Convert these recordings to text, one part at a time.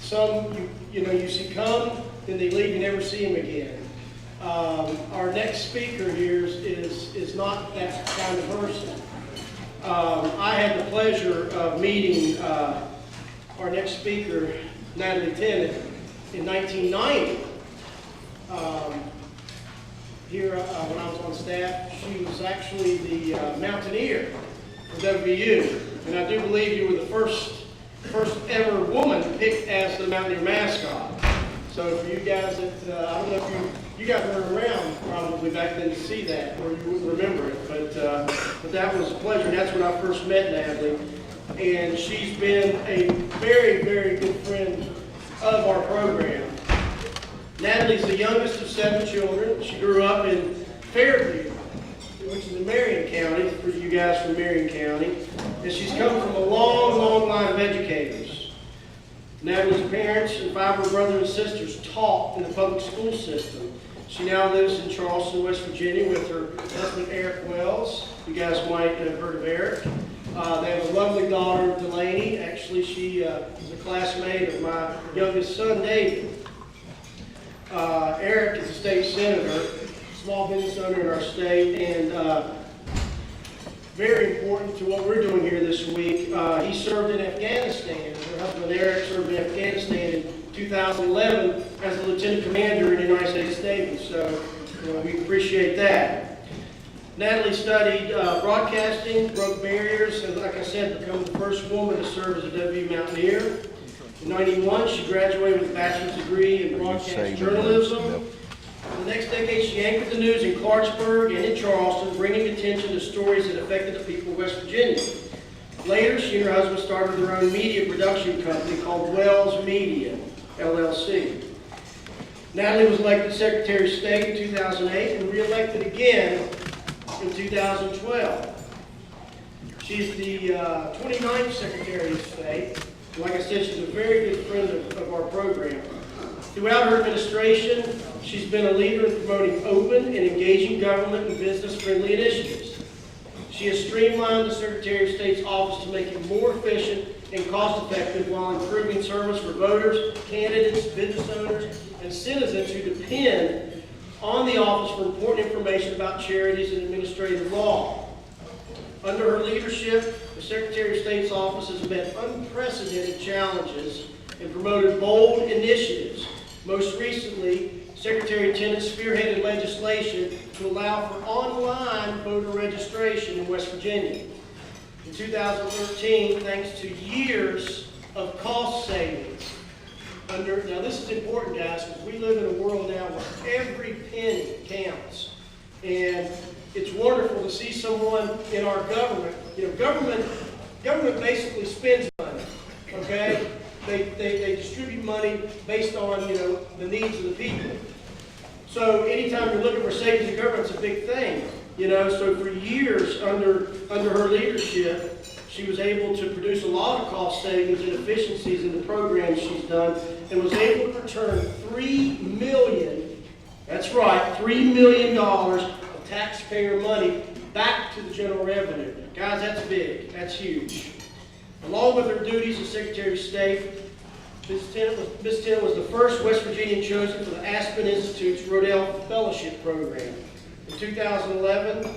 Some, you see come, then they leave, you never see them again. Our next speaker here is not that kind of person. I had the pleasure of meeting our next speaker, Natalie Tennant, in 1990. Here, when I was on staff, she was actually the Mountaineer for WVU. And I do believe you were the first ever woman picked as the Mountaineer mascot. So for you guys that, I don't know if you guys weren't around probably back then to see that, or you wouldn't remember it, but that was a pleasure. And that's when I first met Natalie. And she's been a very, very good friend of our program. Natalie's the youngest of 7 children. She grew up in Fairview, which is in Marion County, for you guys from Marion County. And she's come from a long, long line of educators. Natalie's parents and 5 of her brothers and sisters taught in the public school system. She now lives in Charleston, West Virginia with her husband, Eric Wells. You guys might have heard of Eric. They have a lovely daughter, Delaney. Actually, she is a classmate of my youngest son, David. Eric is a state senator, small business owner in our state, and very important to what we're doing here this week. He served in Afghanistan. Her husband Eric served in Afghanistan in 2011 as a lieutenant commander in the United States Navy, so we appreciate that. Natalie studied broadcasting, broke barriers, and like I said, became the first woman to serve as a WVU Mountaineer. In 1991, she graduated with a bachelor's degree in broadcast journalism. In the next decade, she anchored the news in Clarksburg and in Charleston, bringing attention to stories that affected the people of West Virginia. Later, she and her husband started their own media production company called Wells Media, LLC. Natalie was elected Secretary of State in 2008 and re-elected again in 2012. She's the 29th Secretary of State. Like I said, she's a very good friend of our program. Throughout her administration, she's been a leader in promoting open and engaging government and business-friendly initiatives. She has streamlined the Secretary of State's office to make it more efficient and cost-effective while improving service for voters, candidates, business owners, and citizens who depend on the office for important information about charities and administrative law. Under her leadership, the Secretary of State's office has met unprecedented challenges and promoted bold initiatives. Most recently, Secretary Tennant spearheaded legislation to allow for online voter registration in West Virginia. In 2013, thanks to years of cost savings, now this is important, guys, because we live in a world now where every penny counts. And it's wonderful to see someone in our government. Government basically spends money, okay? They distribute money based on, the needs of the people. So anytime you're looking for savings in government, it's a big thing, So for years under her leadership, she was able to produce a lot of cost savings and efficiencies in the programs she's done, and was able to return $3 million, that's right, $3 million of taxpayer money back to the general revenue. Guys, that's big. That's huge. Along with her duties as Secretary of State, Ms. Tennant was the first West Virginian chosen for the Aspen Institute's Rodell Fellowship Program. In 2011,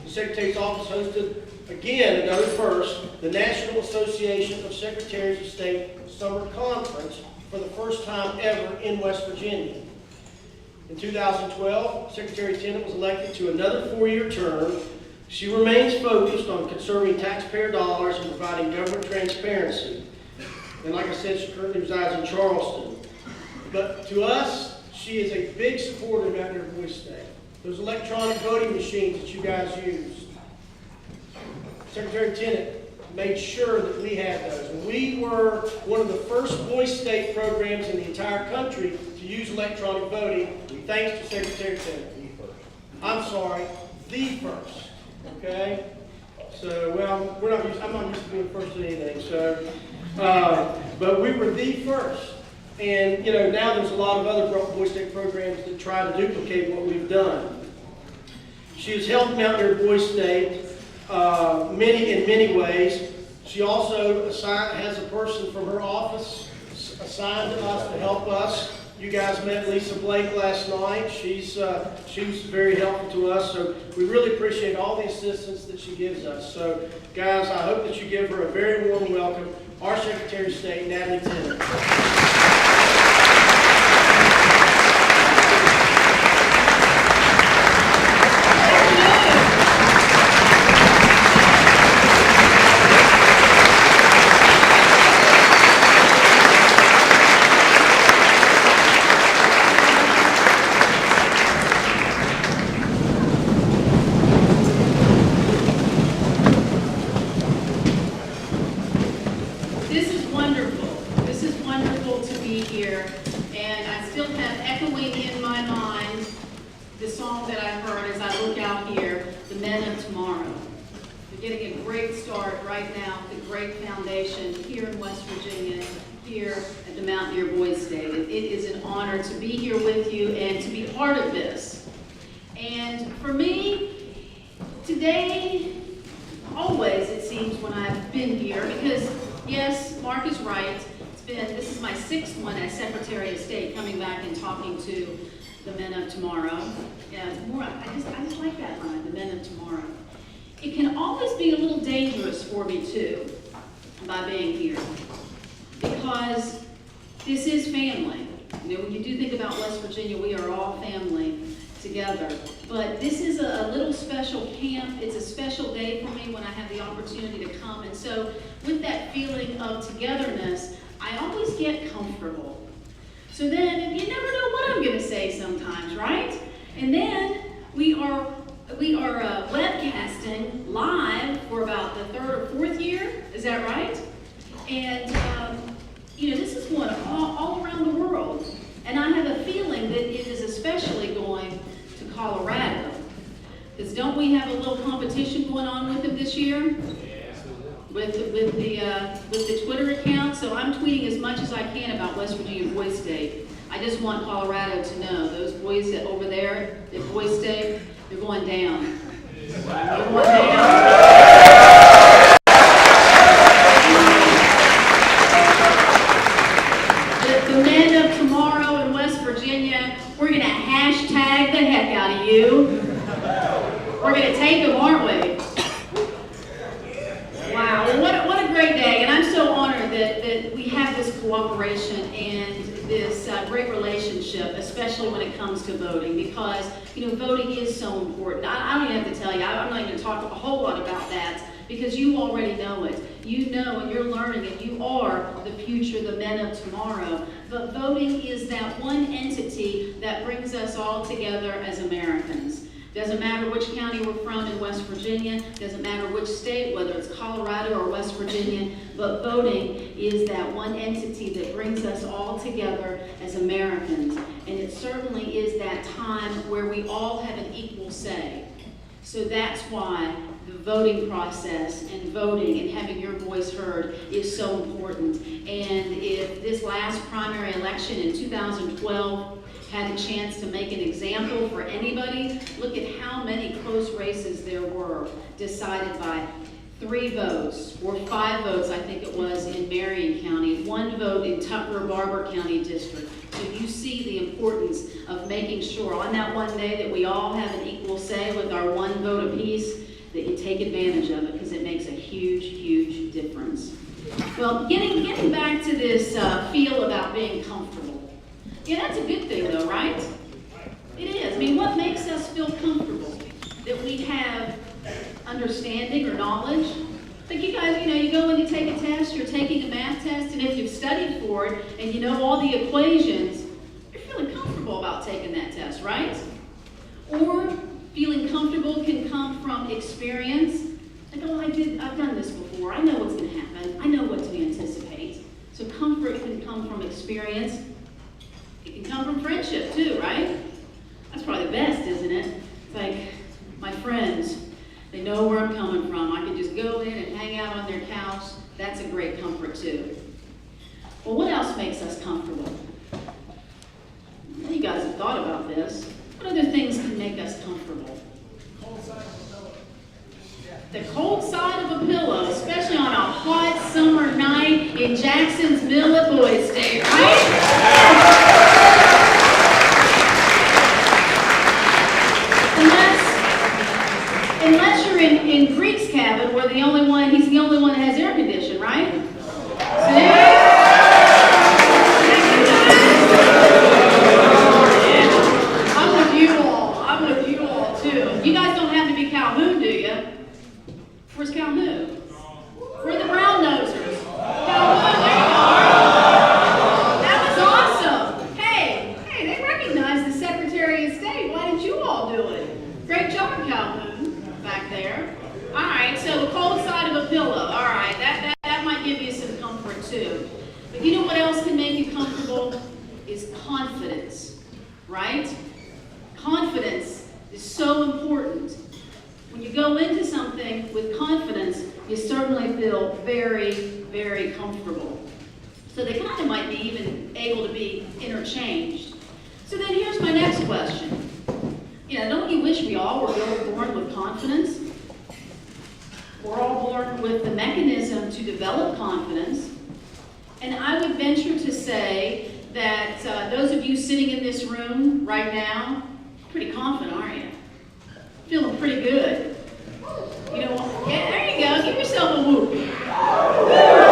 the Secretary's office hosted, again, another first, the National Association of Secretaries of State Summer Conference for the first time ever in West Virginia. In 2012, Secretary Tennant was elected to another 4-year term. She remains focused on conserving taxpayer dollars and providing government transparency. And like I said, she currently resides in Charleston. But to us, she is a big supporter of Mountaineer Voice Day. Those electronic voting machines that you guys use. Secretary Tennant made sure that we had those. And we were one of the first voice state programs in the entire country to use electronic voting, thanks to Secretary Tennant. I'm sorry, the first. Okay? So, well, I'm not used to being first in anything. So, but we were the first. And, now there's a lot of other voice state programs that try to duplicate what we've done. She has helped Mountaineer Voice State in many ways. She also has a person from her office assigned to us to help us. You guys met Lisa Blake last night. She was very helpful to us, so we really appreciate all the assistance that she gives us. So, guys, I hope that you give her a very warm welcome, our Secretary of State, Natalie Tennant. Here in West Virginia, here at the Mountaineer Boys State. It is an honor to be here with you and to be part of this. And for me, today, always it seems when I've been here, because yes, Mark is right. This is my sixth one as Secretary of State, coming back and talking to the men of tomorrow. Yeah, I just like that line, the men of tomorrow. It can always be a little dangerous for me too, by being here, because this is family. You know, when you do think about West Virginia, we are all family together. But this is a little special camp. It's a special day for me when I have the opportunity to come. And so with that feeling of togetherness, I always get comfortable. So then you never know what I'm going to say sometimes, right? And then we are webcasting live for about the third or fourth year. Is that right? And, you know, this is going all around the world. And I have a feeling that it is especially going to Colorado. Because don't we have a little competition going on with them this year? With the Twitter account. So I'm tweeting as much as I can about West Virginia Boys State. I just want Colorado to know, those boys that over there at Boys State, they're going down. They're going down. The men of tomorrow in West Virginia, we're going to hashtag the heck out of you. We're going to take them, aren't we? Wow, well, what a great day. And I'm so honored that we have this cooperation and this great relationship, especially when it comes to voting, because, you know, voting is so important. I don't even have to tell you, I'm not even going to talk a whole lot about that, because you already know it. You know, and you're learning it. You are the future, the men of tomorrow. But voting is that one entity that brings us all together as Americans. Doesn't matter which county we're from in West Virginia, doesn't matter which state, whether it's Colorado or West Virginia, but voting is that one entity that brings us all together as Americans. And it certainly is that time where we all have an equal say. So that's why the voting process and voting and having your voice heard is so important. And if this last primary election in 2012 had a chance to make an example for anybody, look at how many close races there were, decided by 3 votes, or 5 votes, I think it was, in Marion County, 1 vote in Tucker-Barber County District. So you see the importance of making sure on that one day that we all have an equal say with our 1 vote apiece, that you take advantage of it, because it makes a huge, huge difference. Well, getting back to this feel about being comfortable. Yeah, that's a good thing though, right? It is. I mean, what makes us feel comfortable? That we have understanding or knowledge? Like you guys, you know, you go in to take a test, you're taking a math test, and if you've studied for it and you know all the equations, you're feeling comfortable about taking that test, right? Or feeling comfortable can come from experience. Like, oh, I've done this before. I know what's going to happen. I know what to anticipate. So comfort can come from experience. It can come from friendship too, right? That's probably the best, isn't it? It's like my friends, they know where I'm coming from. I can just go in and hang out on their couch. That's a great comfort too. Well, what else makes us comfortable? Well, you guys have thought about this. What other things can make us comfortable? The cold side of a pillow, especially on a hot Jackson's Mill at Boys State, right? Unless you're in Greek's cabin, where he's the only one that has air conditioning, right? See? I'm with you all too. You guys don't have to be Calhoun, do you? Where's Calhoun? We're the brown nosers. Calhoun, there you go. That was awesome. Hey, they recognize the Secretary of State. Why didn't you all do it? Great job, Calhoun, back there. All right, so the cold side of a pillow. All right, that might give you some comfort too. But you know what else can make you comfortable? Is confidence, right? Confidence is so important. When you go into something with confidence, you certainly feel very, very comfortable. So they kind of might be even able to be interchanged. So then here's my next question. Don't you wish we all were born with confidence? We're all born with the mechanism to develop confidence. And I would venture to say that those of you sitting in this room right now, pretty confident, aren't you? Feeling pretty good. Yeah, there you go. Give yourself a whoop. Yeah.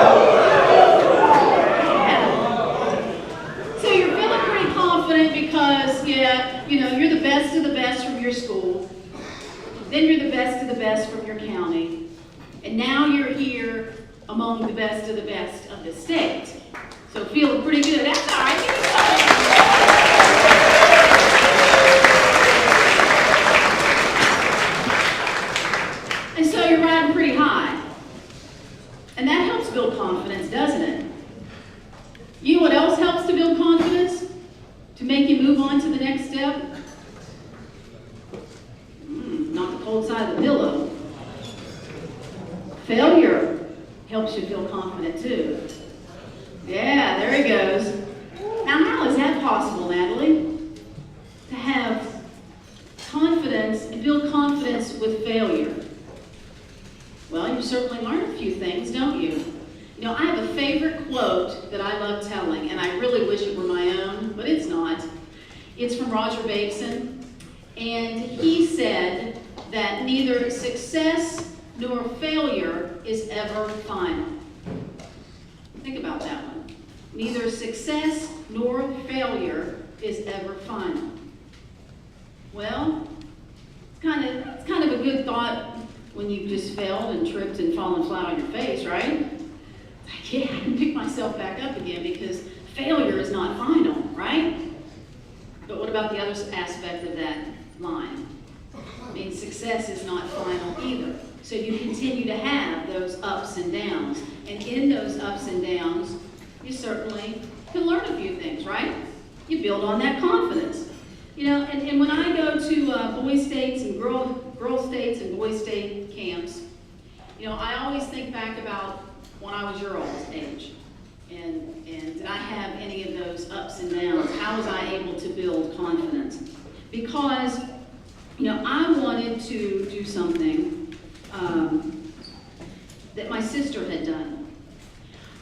So you're feeling pretty confident because, you're the best of the best from your school. Then you're the best of the best from your county. And now you're here among the best of the state. So feeling pretty good. That's all right. Give yourself And so you're riding pretty high. And that helps build confidence, doesn't it? You know what else helps to build confidence? To make you move on to the next step? Not the cold side of the pillow. Failure helps you feel confident too. Yeah, there he goes. Now, how is that possible, Natalie? To have confidence and build confidence with failure. Well, you certainly learn a few things, don't you? I have a favorite quote that I love telling, and I really wish it were my own, but it's not. It's from Roger Bateson, and he said that neither success nor failure is ever final. Think about that one. Neither success nor failure is ever final. Well, it's kind of a good thought when you've just failed and tripped and fallen flat on your face, right? Yeah, I can pick myself back up again because failure is not final, right? But what about the other aspect of that line? Success is not final either. So you continue to have those ups and downs. And in those ups and downs, you certainly can learn a few things, right? You build on that confidence. And when I go to boy states and girl states and boy state camps, I always think back about when I was your old age. And did I have any of those ups and downs? How was I able to build confidence? Because, I wanted to do something that my sister had done.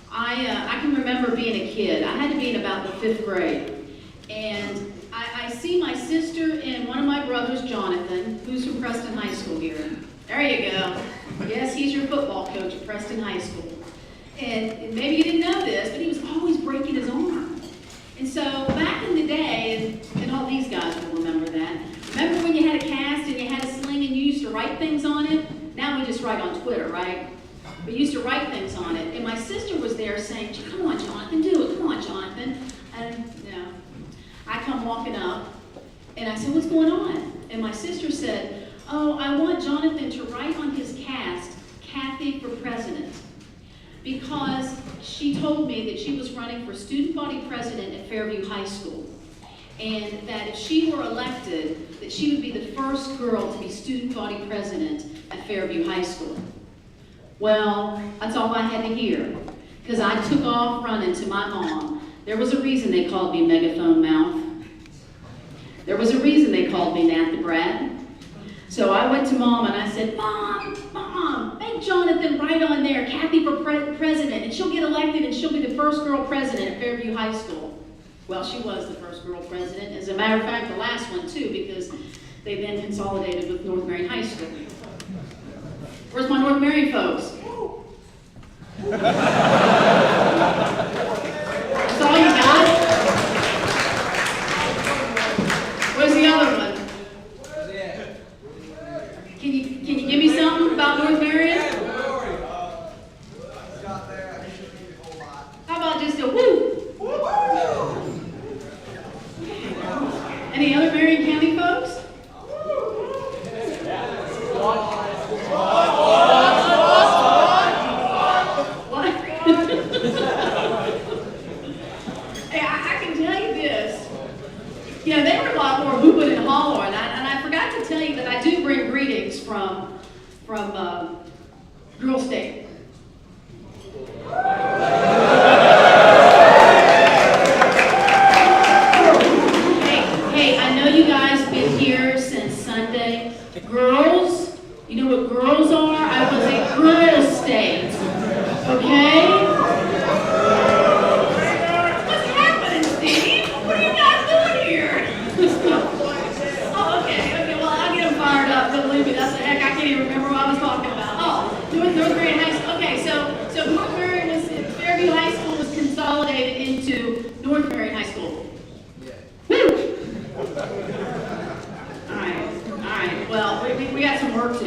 I can remember being a kid. I had to be in about the 5th grade. And I see my sister and one of my brothers, Jonathan, who's from Preston High School here. There you go. Yes, he's your football coach at Preston High School. And maybe you didn't know this, but he was always breaking his arm. And so back in the day, and all these guys will remember that, remember when you had a cast and you had a sling and you used to write things on it? Now we just write on Twitter, right? We used to write things on it. And my sister was there saying, come on, Jonathan, do it. Come on, Jonathan. And, I come walking up, and I said, what's going on? And my sister said, oh, I want Jonathan to write on his cast, Kathy for President. Because she told me that she was running for student body president at Fairview High School. And that if she were elected, that she would be the first girl to be student body president at Fairview High School. Well, that's all I had to hear. Because I took off running to my mom. There was a reason they called me Megaphone Mouth. There was a reason they called me Nat the Brat. So I went to Mom and I said, Mom, make put Jonathan right on there, Kathy for president, and she'll get elected and she'll be the first girl president at Fairview High School. Well, she was the first girl president. As a matter of fact, the last one too, because they then consolidated with North Marion High School. Where's my North Marion folks? That's all you got? Where's the other one? Can you give me something about North Marion? How about just a woo? Any other Marion County folks? What? Hey, I can tell you this. You know, they were a lot more hooping and hollering, and I forgot to tell you that I do bring greetings from Girl State. Hey, I know you guys been here since Sunday. Girls, you know what girls are? I was at Girl State, okay? What's happening, Steve? What are you guys doing here? Oh, okay, well, I'll get them fired up, but believe me, that's the heck, I can't even remember what I was talking about. Oh, North Marion High School. Okay, so North Marion Fairview High School was consolidated into North Marion High School. Woo! All right, well, we got some work to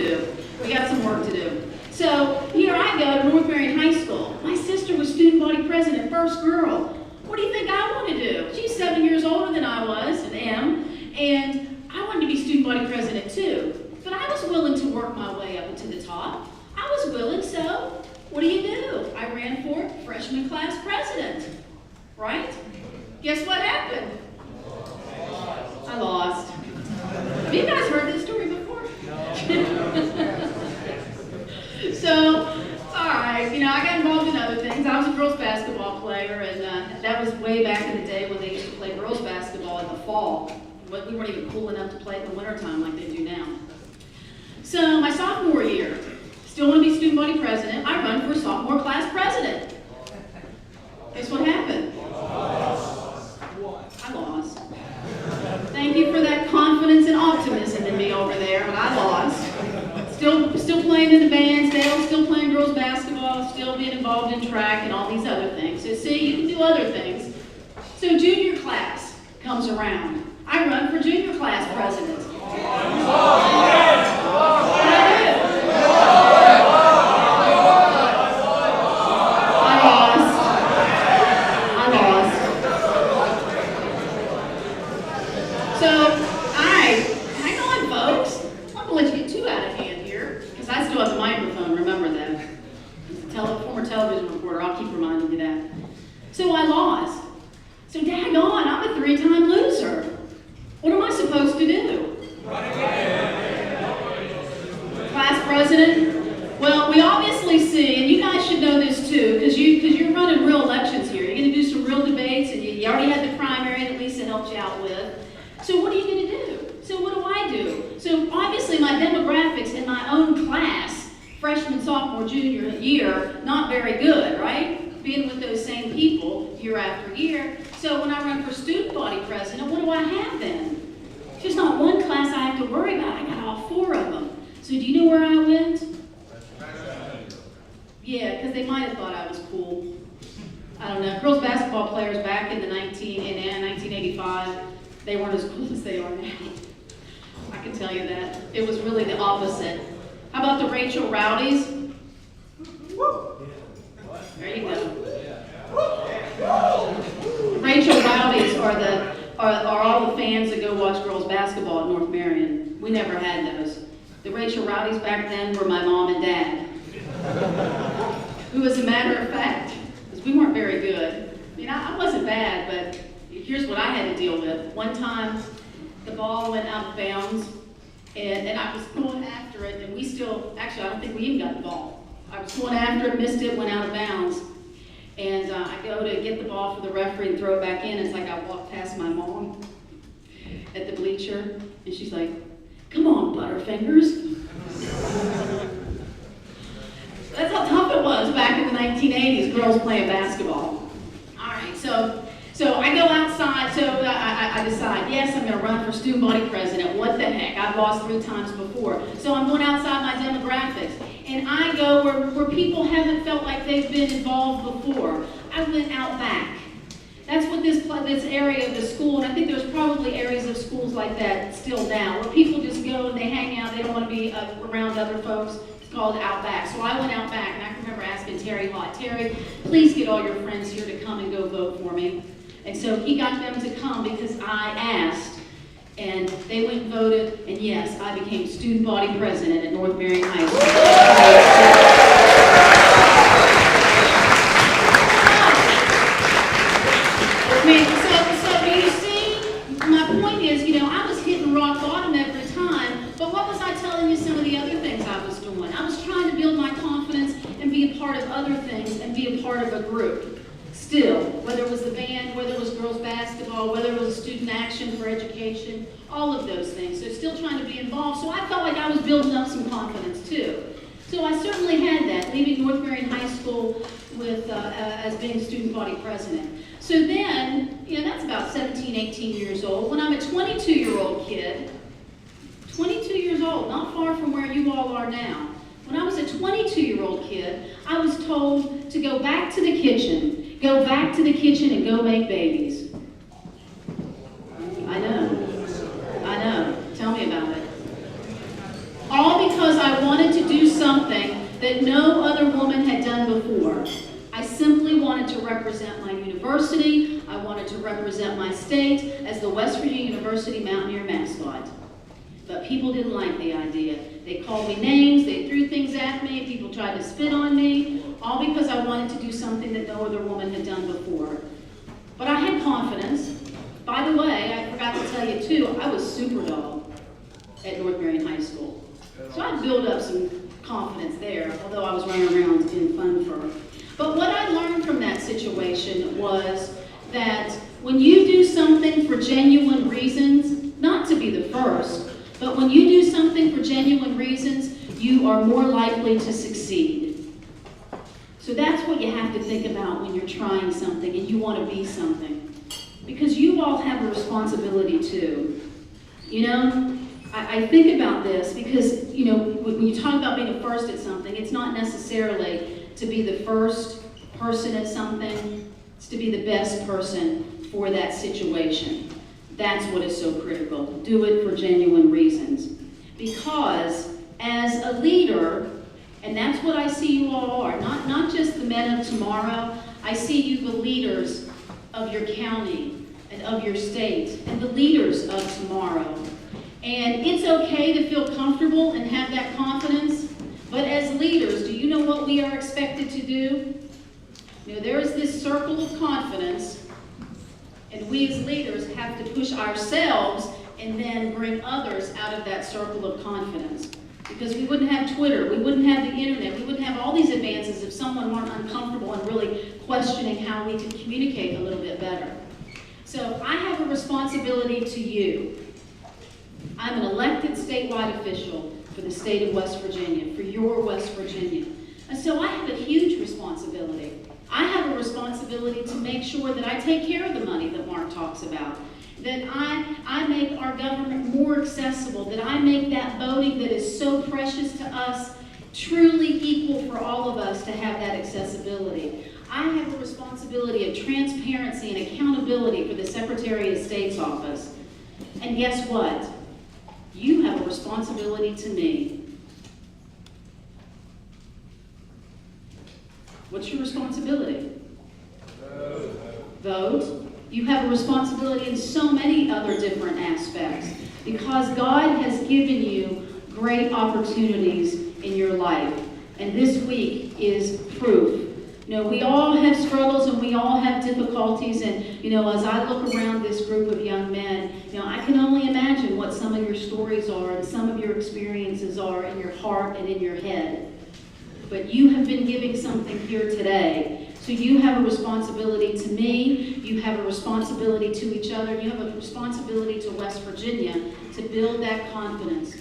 do. So, here I go to North Marion High School. My sister was student body president, first girl. What do you think I want to do? She's 7 years older than I was, and am, and I wanted to be student body president too. But I was willing to work my way up to the top. I was willing, so what do? I ran for freshman class president, right? Guess what happened? I lost. Have you guys heard this story before? So, all right, you know, I got involved in other things. I was a girls basketball player, and that was way back in the day when they used to play girls basketball in the fall. But we weren't even cool enough to play it in the wintertime like they do now. So, my sophomore year, still want to be student body president. I run for sophomore class president. Guess what happened? I lost. Thank you for that confidence and optimism in me over there, but I lost. Still playing in the band, still playing girls basketball, still being involved in track and all these other things. So see, you can do other things. So junior class comes around. I run for junior class president. What did I do? I lost. So, all right, hang on, folks. I'm gonna let you get too out of hand here, because I still have the microphone, remember that. Former television reporter, I'll keep reminding you that. So I lost. So daggone, I'm a 3-time loser. What am I supposed to do? Class president? Well, we obviously see, and you guys should know this too, because you're running real elections here. You're going to do some real debates, and you already had the primary that Lisa helped you out with. So what are you going to do? So what do I do? So obviously my demographics in my own class, freshman, sophomore, junior year, not very good, right? Being with those same people year after year. So when I run for student body president, what do I have then? There's not one class I have to worry about. I got all 4 of them. So do you know where I went? Yeah, because they might have thought I was cool. I don't know. Girls basketball players back in 1985, they weren't as cool as they are now. I can tell you that. It was really the opposite. How about the Rachel Rowdies? There you go. Rachel Rowdies are all the fans that go watch girls basketball at North Marion. We never had those. The Rachel Rowdies back then were my mom and dad. Who, as a matter of fact, because we weren't very good. I mean, I wasn't bad, but here's what I had to deal with. One time, the ball went out of bounds, and I was going after it, and actually, I don't think we even got the ball. I was going after it, missed it, went out of bounds. And I go to get the ball for the referee and throw it back in. It's like I walked past my mom at the bleacher, and she's like, "Come on, Butterfingers." 1980s, girls playing basketball. All right, so I go outside, so I decide, yes, I'm going to run for student body president. What the heck? I've lost 3 times before. So I'm going outside my demographics. And I go where people haven't felt like they've been involved before. I went out back. That's what this area of the school, and I think there's probably areas of schools like that still now, where people just go and they hang out, they don't want to be around other folks. It's called out back. So I went out back, and I can remember asking Terry Hott, Terry, please get all your friends here to come and go vote for me. And so he got them to come because I asked, and they went and voted, and yes, I became student body president at North Marion High School. So you see, my point is, I was hitting rock bottom every time, but what was I telling you some of the other things I was doing? I was trying to build my confidence and be a part of other things and be a part of a group. Still, whether it was the band, whether it was girls basketball, whether it was student action for education, all of those things. So still trying to be involved. So I felt like I was building up some confidence too. So I certainly had that, leaving North Marion High School with as being student body president. So then, that's about 17, 18 years old. When I'm a 22-year-old kid, 22 years old, not far from where you all are now. When I was a 22-year-old kid, I was told to go back to the kitchen. Go back to the kitchen and go make babies. I know. Tell me about it. All because I wanted to do something that no other woman had done before. I simply wanted to represent my university. I wanted to represent my state as the West Virginia University Mountaineer mascot. But people didn't like the idea. They called me names, they threw things at me, people tried to spit on me, all because I wanted to do something that no other woman had done before. But I had confidence. By the way, I forgot to tell you too, I was super dog at North Marion High School. So I built up some confidence there, although I was running around in fun fur. But what I learned from that situation was that when you do something for genuine reasons, not to be the first, but when you do something for genuine reasons, you are more likely to succeed. So that's what you have to think about when you're trying something and you want to be something. Because you all have a responsibility too. I think about this because, when you talk about being a first at something, it's not necessarily to be the first person at something, it's to be the best person for that situation. That's what is so critical. Do it for genuine reasons. Because as a leader, and that's what I see you all are, not just the men of tomorrow, I see you the leaders of your county and of your state and the leaders of tomorrow. And it's okay to feel comfortable and have that confidence, but as leaders, do you know what we are expected to do? There is this circle of confidence, and we as leaders have to push ourselves and then bring others out of that circle of confidence. Because we wouldn't have Twitter, we wouldn't have the internet, we wouldn't have all these advances if someone weren't uncomfortable and really questioning how we could communicate a little bit better. So I have a responsibility to you. I'm an elected statewide official for the state of West Virginia, for your West Virginia. And so I have a huge responsibility. I have a responsibility to make sure that I take care of the money that Mark talks about, that I make our government more accessible, that I make that voting that is so precious to us truly equal for all of us to have that accessibility. I have a responsibility of transparency and accountability for the Secretary of State's office. And guess what? You have a responsibility to me. What's your responsibility? Vote. You have a responsibility in so many other different aspects because God has given you great opportunities in your life. And this week is proof. We all have struggles and we all have difficulties, and as I look around this group of young men, I can only imagine what some of your stories are and some of your experiences are in your heart and in your head. But you have been giving something here today. So you have a responsibility to me, you have a responsibility to each other, you have a responsibility to West Virginia to build that confidence,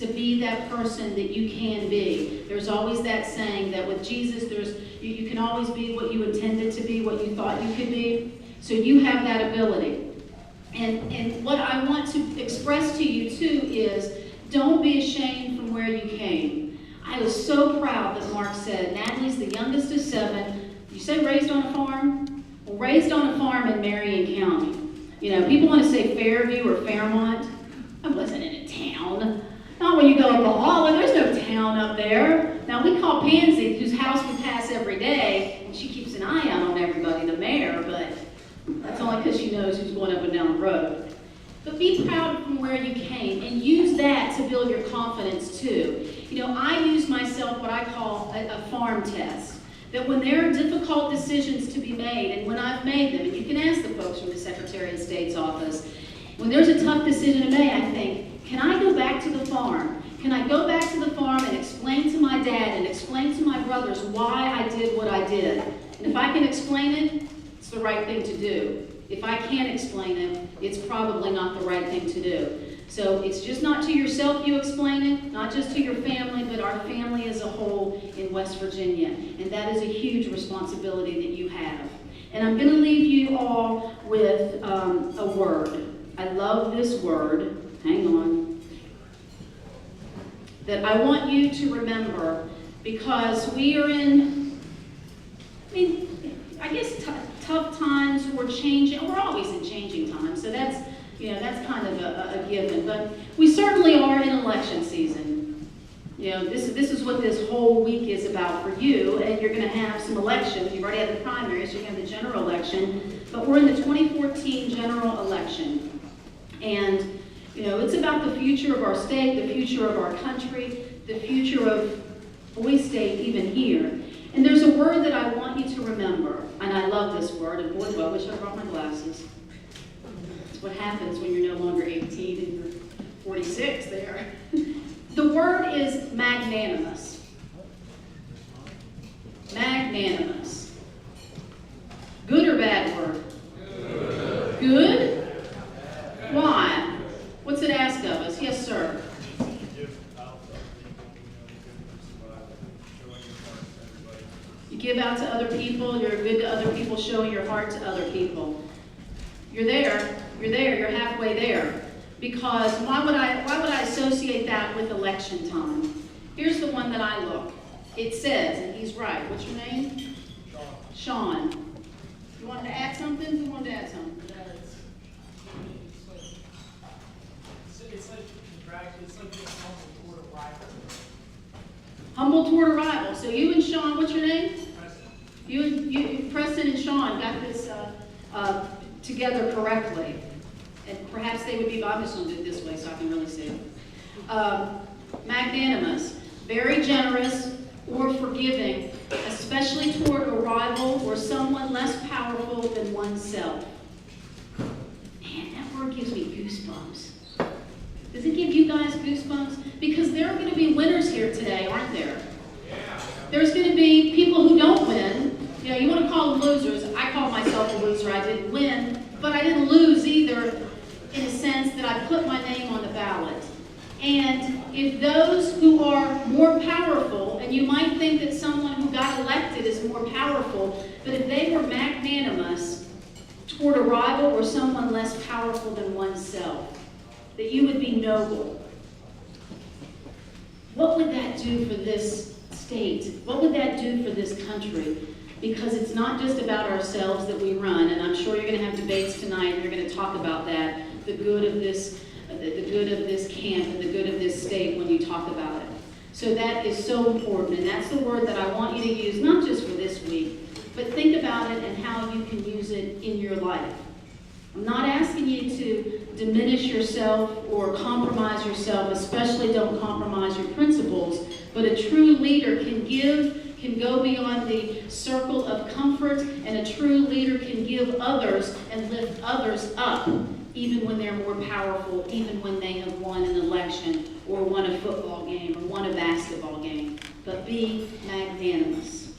to be that person that you can be. There's always that saying that with Jesus, you can always be what you intended to be, what you thought you could be. So you have that ability. And what I want to express to you too is, don't be ashamed from where you came. I was so proud that Mark said, Natalie's the youngest of 7. You say raised on a farm? Well, raised on a farm in Marion County. You know, people want to say Fairview or Fairmont. I wasn't in a town. Not when you go up the hallway, there's no town up there. Now we call Pansy, whose house we pass every day, and she keeps an eye out on everybody, the mayor, but that's only because she knows who's going up and down the road. But be proud from where you came and use that to build your confidence too. You know, I use myself what I call a farm test. That when there are difficult decisions to be made, and when I've made them, and you can ask the folks from the Secretary of State's office, when there's a tough decision to make, I think, can I go back to the farm? Can I go back to the farm and explain to my dad and explain to my brothers why I did what I did? And if I can explain it, it's the right thing to do. If I can't explain it, it's probably not the right thing to do. So it's just not to yourself you explain it, not just to your family, but our family as a whole in West Virginia. And that is a huge responsibility that you have. And I'm going to leave you all with a word. I love this word. Hang on. That I want you to remember, because we are in, I guess tough times, we're changing, we're always in changing times, so that's kind of a given, but we certainly are in election season. You know, this is what this whole week is about for you, and you're going to have some elections. You've already had the primaries, you're going to have the general election, but we're in the 2014 general election, and you know, it's about the future of our state, the future of our country, the future of Boise State even here. And there's a word that I want you to remember, and I love this word, and boy, do I wish I brought my glasses. It's what happens when you're no longer 18 and you're 46 there. The word is magnanimous. Magnanimous. Good or bad word? Good? Why? What's it ask of us? Yes, sir. You give out to other people, you're good to other people, showing your heart to other people. You're there, you're halfway there. Because why would I associate that with election time? Here's the one that I look. It says, and he's right, what's your name? Sean. You wanted to add something? Who wanted to add something? It's like being humble toward a rival. Humble toward a rival. So you and Sean, what's your name? Preston. Preston and Sean got this together correctly. And perhaps they would be, I'm just going to do it this way so I can really see it. Magnanimous, very generous or forgiving, especially toward a rival or someone less powerful than oneself. Man, that word gives me goosebumps. Does it give you guys goosebumps? Because there are going to be winners here today, aren't there? There's going to be people who don't win. You know, you want to call them losers. I call myself a loser. I didn't win, but I didn't lose either, in a sense that I put my name on the ballot. And if those who are more powerful, and you might think that someone who got elected is more powerful, but if they were magnanimous toward a rival or someone less powerful than oneself, that you would be noble. What would that do for this state? What would that do for this country? Because it's not just about ourselves that we run, and I'm sure you're going to have debates tonight, and you're going to talk about that, the good of this camp and the good of this state when you talk about it. So that is so important, and that's the word that I want you to use, not just for this week, but think about it and how you can use it in your life. I'm not asking you to diminish yourself or compromise yourself, especially don't compromise your principles, but a true leader can go beyond the circle of comfort, and a true leader can give others and lift others up, even when they're more powerful, even when they have won an election or won a football game or won a basketball game. But be magnanimous.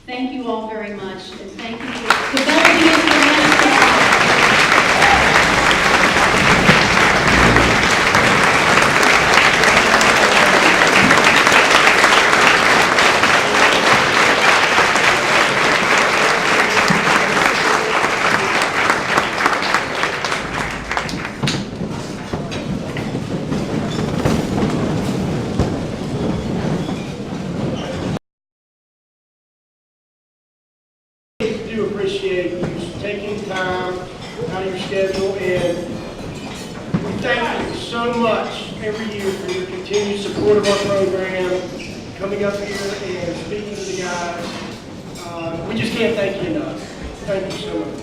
Thank you all very much, and thank you for developing us for the next appreciate you taking time out of your schedule, and we thank you so much every year for your continued support of our program, coming up here and speaking to the guys. We just can't thank you enough. Thank you so much.